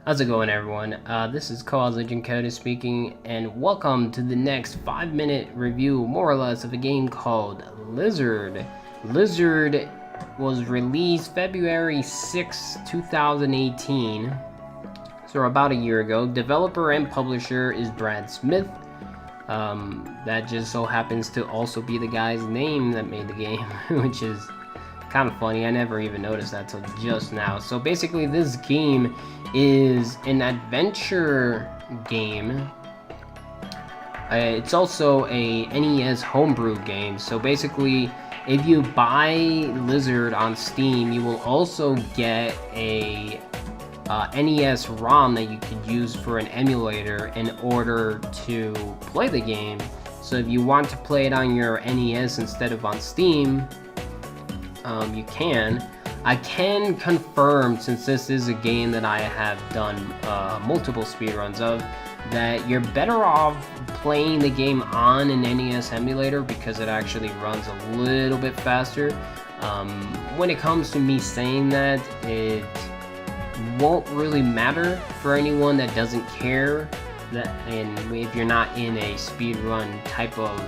How's it going, everyone? This is Cause Agent Coda speaking, and welcome to the next 5-minute review, more or less, of a game called Lizard. Lizard was released February 6, 2018, so about a year ago. Developer and publisher is Brad Smith. That just so happens to also be the guy's name that made the game, which is kind of funny. I never even noticed that till just now. So basically, this game is an adventure game. It's also a NES homebrew game. So basically, if you buy Lizard on Steam, you will also get a NES ROM that you could use for an emulator in order to play the game. So if you want to play it on your NES instead of on Steam, you can. I can confirm, since this is a game that I have done multiple speedruns of, that you're better off playing the game on an NES emulator because it actually runs a little bit faster. When it comes to me saying that, it won't really matter for anyone that doesn't care, and if you're not in a speedrun type of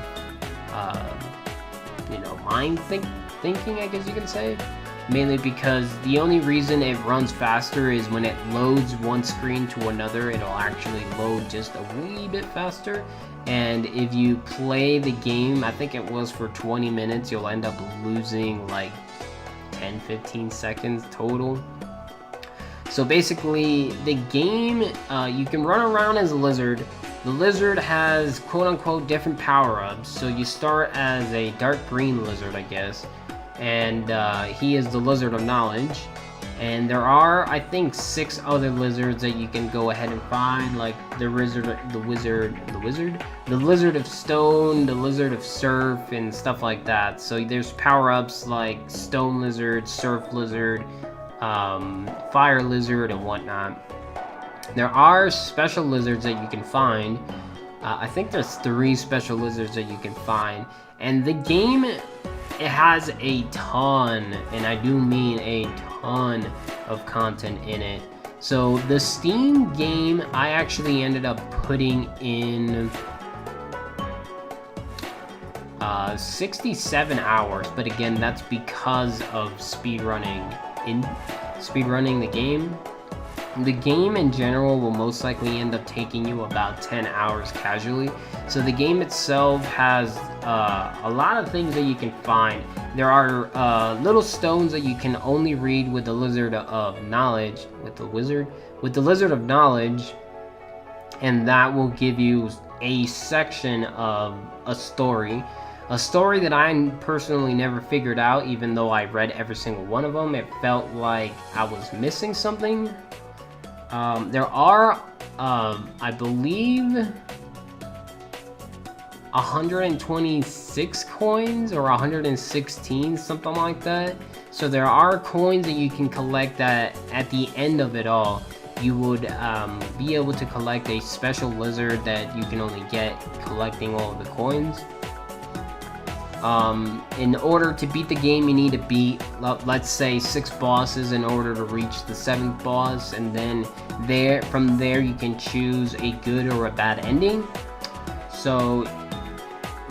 thinking, I guess you can say. Mainly because the only reason it runs faster is when it loads one screen to another, it'll actually load just a wee bit faster. And if you play the game, I think it was for 20 minutes, you'll end up losing like 10-15 seconds total. So basically, the game, you can run around as a lizard. The lizard has quote-unquote different power-ups. So you start as a dark green lizard, I guess. And he is the Lizard of Knowledge. And there are, I think, 6 other lizards that you can go ahead and find, like the Lizard of Stone, the Lizard of Surf, and stuff like that. So there's power-ups like Stone Lizard, Surf Lizard, Fire Lizard, and whatnot. There are special lizards that you can find. I think there's 3 special lizards that you can find. And the game, it has a ton, and I do mean a ton of content in it. So the Steam game, I actually ended up putting in 67 hours, but again, that's because of speedrunning the game. The game in general will most likely end up taking you about 10 hours casually. So the game itself has a lot of things that you can find. There are little stones that you can only read with the Lizard of Knowledge, with the Lizard of Knowledge, and that will give you a section of a story. A story that I personally never figured out, even though I read every single one of them. It felt like I was missing something. There are, I believe, 126 coins or 116, something like that. So there are coins that you can collect that at the end of it all, you would be able to collect a special lizard that you can only get collecting all of the coins. In order to beat the game, you need to beat, let's say, 6 bosses in order to reach the 7th boss, and then from there you can choose a good or a bad ending. So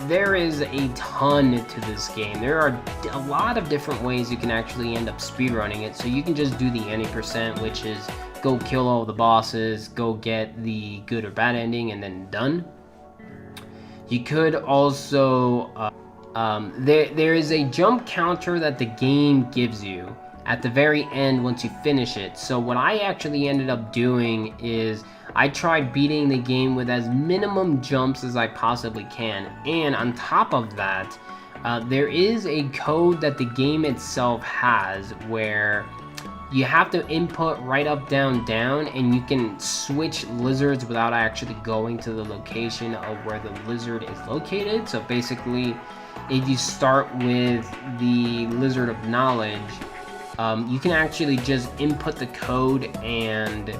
there is a ton to this game. There are a lot of different ways you can actually end up speedrunning it. So you can just do the any percent, which is go kill all the bosses, go get the good or bad ending, and then done. You could also there is a jump counter that the game gives you at the very end once you finish it. So what I actually ended up doing is I tried beating the game with as minimum jumps as I possibly can. And on top of that, there is a code that the game itself has where you have to input right, up, down, down, and you can switch lizards without actually going to the location of where the lizard is located. So basically, if you start with the Lizard of Knowledge, you can actually just input the code and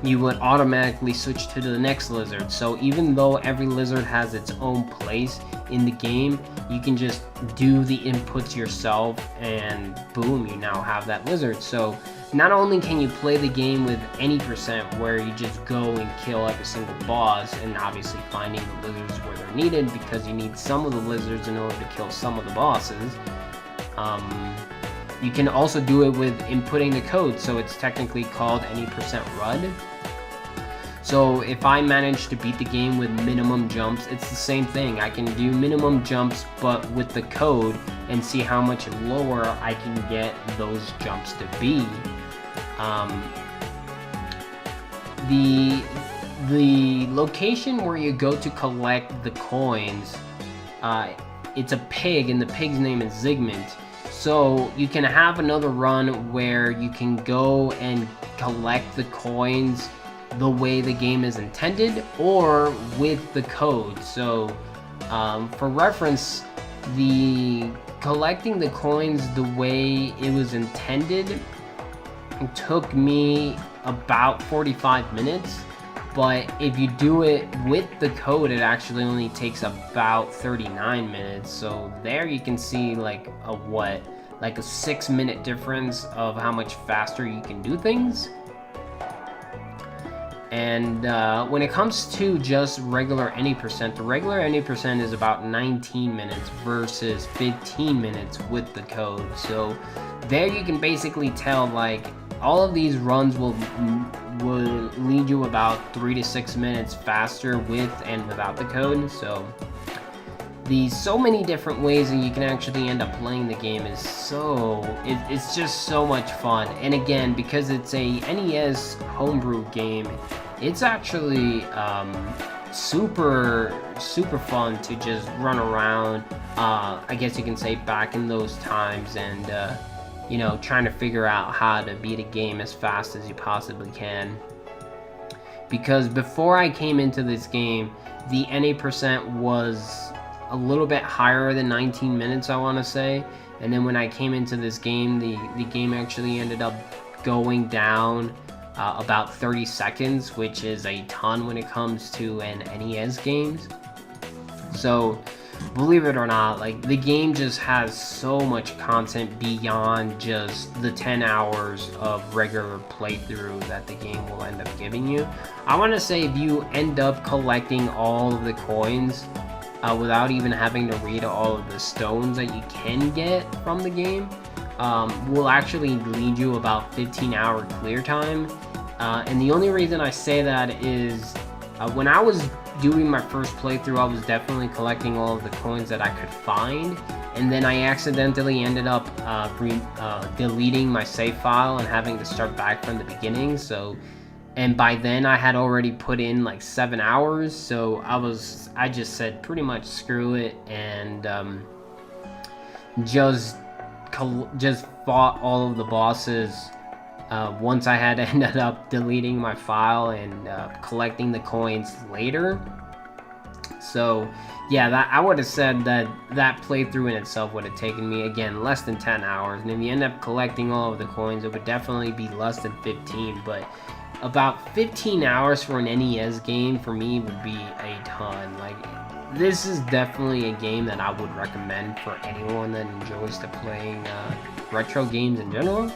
you would automatically switch to the next lizard. So even though every lizard has its own place in the game, you can just do the inputs yourself and boom, you now have that lizard. So not only can you play the game with any percent where you just go and kill every single boss, and obviously finding the lizards where they're needed, because you need some of the lizards in order to kill some of the bosses. You can also do it with inputting the code, so it's technically called any percent RUD. So if I manage to beat the game with minimum jumps, it's the same thing. I can do minimum jumps but with the code and see how much lower I can get those jumps to be. The location where you go to collect the coins, it's a pig, and the pig's name is Zigmund. So you can have another run where you can go and collect the coins the way the game is intended, or with the code. So for reference, the collecting the coins the way it was intended took me about 45 minutes, but if you do it with the code, it actually only takes about 39 minutes. So there you can see like a 6-minute difference of how much faster you can do things. And when it comes to just regular any percent, the regular any percent is about 19 minutes versus 15 minutes with the code. So there you can basically tell, like, all of these runs will lead you about 3 to 6 minutes faster with and without the code. So so many different ways that you can actually end up playing the game is it's just so much fun. And again, because it's a NES homebrew game, it's actually super fun to just run around, I guess you can say, back in those times, and you know, trying to figure out how to beat a game as fast as you possibly can. Because before I came into this game, the NA percent was a little bit higher than 19 minutes, I want to say. And then when I came into this game, the game actually ended up going down about 30 seconds, which is a ton when it comes to an NES games. So believe it or not, like, the game just has so much content beyond just the 10 hours of regular playthrough that the game will end up giving you. I want to say, if you end up collecting all of the coins without even having to read all of the stones that you can get from the game, will actually lead you about 15-hour clear time. And the only reason I say that is when I was doing my first playthrough, I was definitely collecting all of the coins that I could find, and then I accidentally ended up deleting my save file and having to start back from the beginning. So, and by then I had already put in like 7 hours, so I just said pretty much screw it, and just fought all of the bosses once I had ended up deleting my file and collecting the coins later. So yeah, I would have said that playthrough in itself would have taken me, again, less than 10 hours. And if you end up collecting all of the coins, it would definitely be less than 15. But about 15 hours for an NES game for me would be a ton. Like, this is definitely a game that I would recommend for anyone that enjoys playing retro games in general.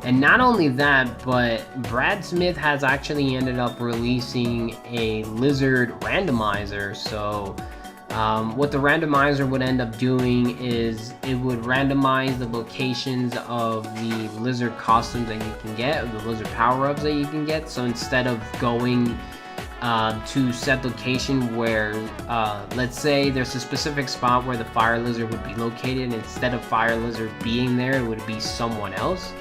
And not only that, but Brad Smith has actually ended up releasing a lizard randomizer. So what the randomizer would end up doing is it would randomize the locations of the lizard costumes that you can get, or the lizard power-ups that you can get. So instead of going to set location where, let's say there's a specific spot where the fire lizard would be located, instead of fire lizard being there, it would be someone else,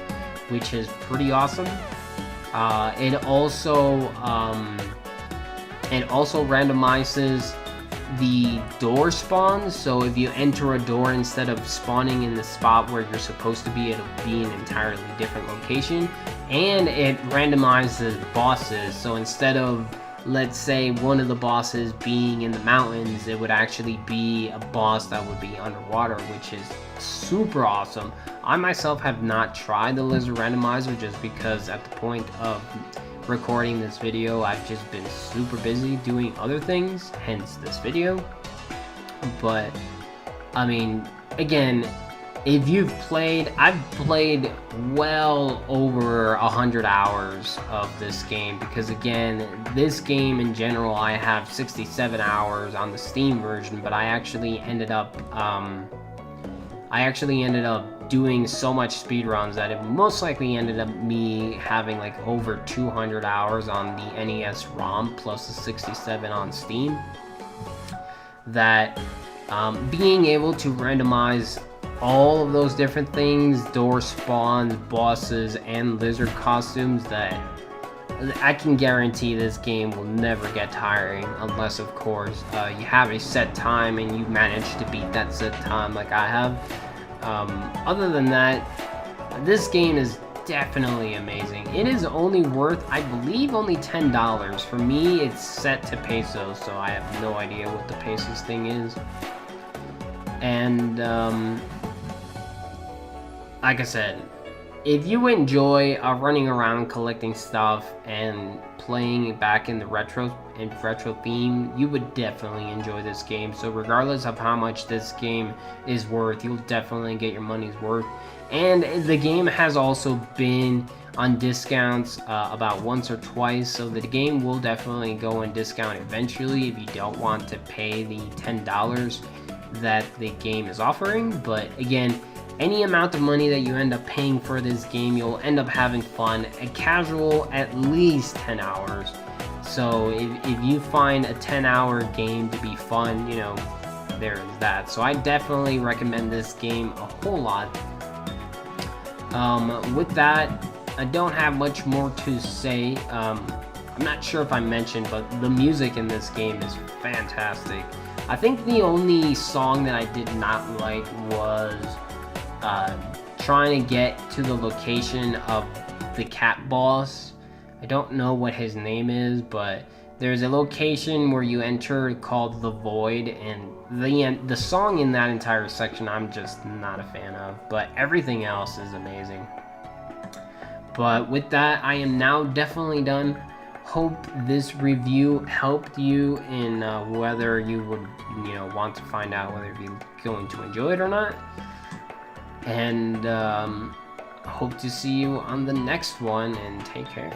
which is pretty awesome. It also randomizes the door spawns. So if you enter a door, instead of spawning in the spot where you're supposed to be, it'll be an entirely different location. And it randomizes bosses. So instead of, let's say, one of the bosses being in the mountains, it would actually be a boss that would be underwater, which is super awesome. I myself have not tried the lizard randomizer, just because at the point of recording this video, I've just been super busy doing other things, hence this video. But I mean, again, if you've played, I've played well over 100 hours of this game, because again, this game in general, I have 67 hours on the Steam version, but I actually ended up doing so much speedruns that it most likely ended up me having like over 200 hours on the NES ROM plus the 67 on Steam. That being able to randomize all of those different things, door spawns, bosses, and lizard costumes, that I can guarantee this game will never get tiring, unless of course you have a set time and you manage to beat that set time like I have. Other than that, this game is definitely amazing. It is only worth, I believe, only $10. For me, it's set to pesos, so I have no idea what the pesos thing is. And like I said, if you enjoy running around collecting stuff and playing it back in the retro theme, you would definitely enjoy this game. So regardless of how much this game is worth, you'll definitely get your money's worth. And the game has also been on discounts about once or twice, so the game will definitely go on discount eventually if you don't want to pay the $10 that the game is offering. But again, any amount of money that you end up paying for this game, you'll end up having fun. A casual, at least 10 hours. So if you find a 10-hour game to be fun, you know, there is that. So I definitely recommend this game a whole lot. With that, I don't have much more to say. I'm not sure if I mentioned, but the music in this game is fantastic. I think the only song that I did not like was trying to get to the location of the cat boss. I don't know what his name is, but there's a location where you enter called The Void, and the song in that entire section I'm just not a fan of, but everything else is amazing. But with that, I am now definitely done. Hope this review helped you in whether you would, want to find out whether you're going to enjoy it or not. And hope to see you on the next one, and take care.